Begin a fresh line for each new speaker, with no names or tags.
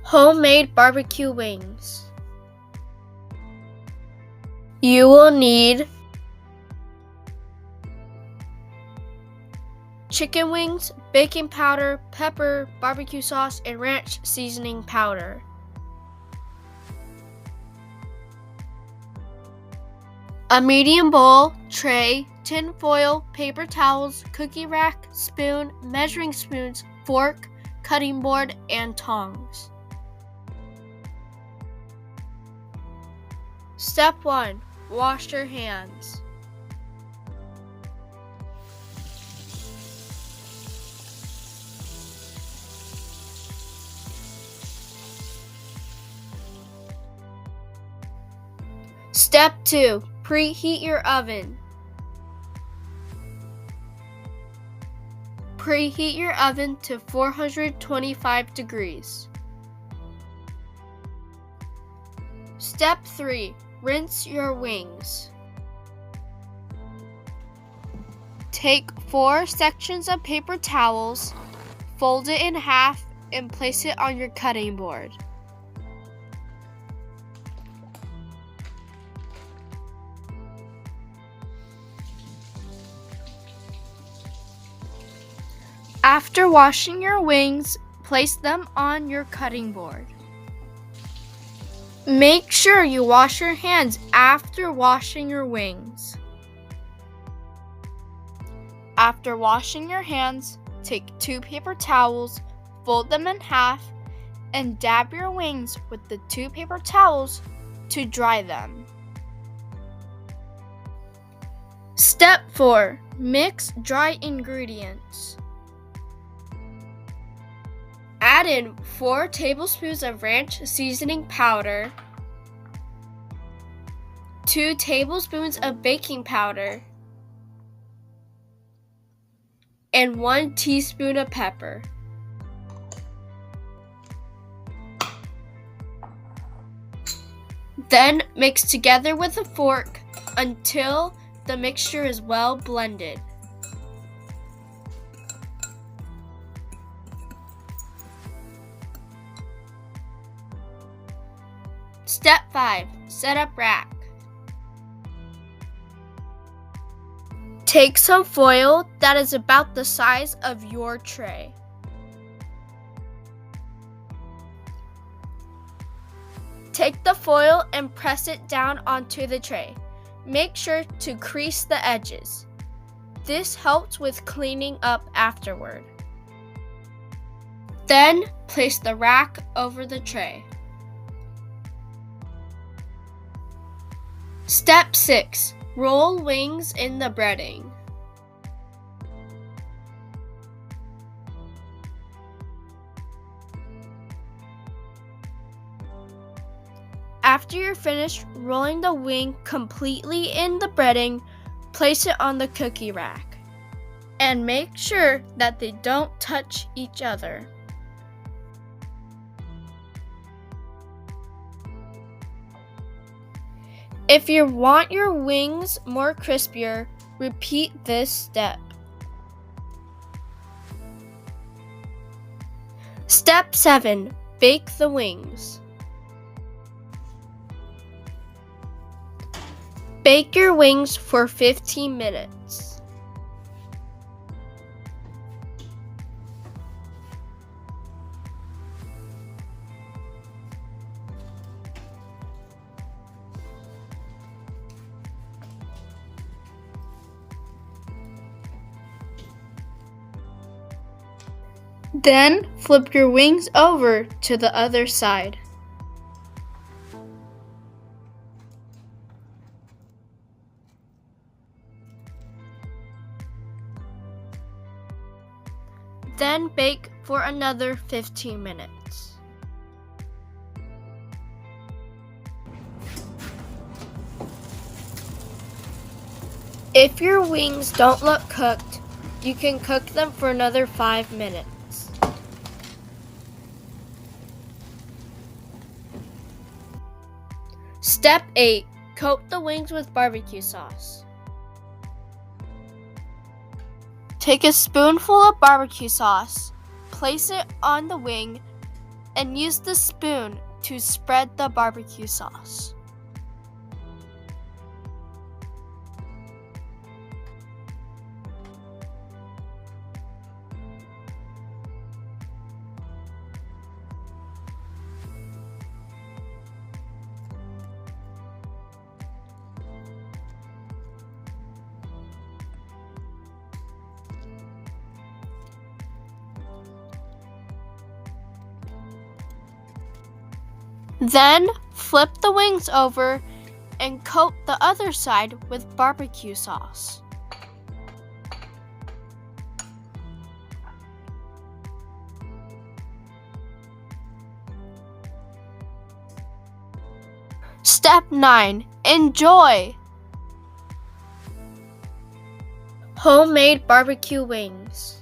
Homemade barbecue wings. You will need chicken wings, baking powder, pepper, barbecue sauce, and ranch seasoning powder. A medium bowl, tray, tin foil, paper towels, cookie rack, spoon, measuring spoons, fork, cutting board, and tongs. Step 1. Wash your hands. Step 2. Preheat your oven. Preheat your oven to 425 degrees. Step 3. Rinse your wings. Take 4 sections of paper towels, fold it in half, and place it on your cutting board. After washing your wings, place them on your cutting board. Make sure you wash your hands after washing your wings. After washing your hands, take 2 paper towels, fold them in half, and dab your wings with the 2 paper towels to dry them. Step 4. Mix dry ingredients. Add in 4 tablespoons of ranch seasoning powder, 2 tablespoons of baking powder, and 1 teaspoon of pepper. Then mix together with a fork until the mixture is well blended. Step 5. Set up rack. Take some foil that is about the size of your tray. Take the foil and press it down onto the tray. Make sure to crease the edges. This helps with cleaning up afterward. Then place the rack over the tray. Step 6. Roll wings in the breading. After you're finished rolling the wing completely in the breading, place it on the cookie rack. And make sure that they don't touch each other. If you want your wings more crispier, repeat this step. Step 7. Bake the wings. Bake your wings for 15 minutes. Then flip your wings over to the other side. Then bake for another 15 minutes. If your wings don't look cooked, you can cook them for another 5 minutes. Step 8. Coat the wings with barbecue sauce. Take a spoonful of barbecue sauce, place it on the wing, and use the spoon to spread the barbecue sauce. Then flip the wings over and coat the other side with barbecue sauce. Step 9. Enjoy! Homemade barbecue wings.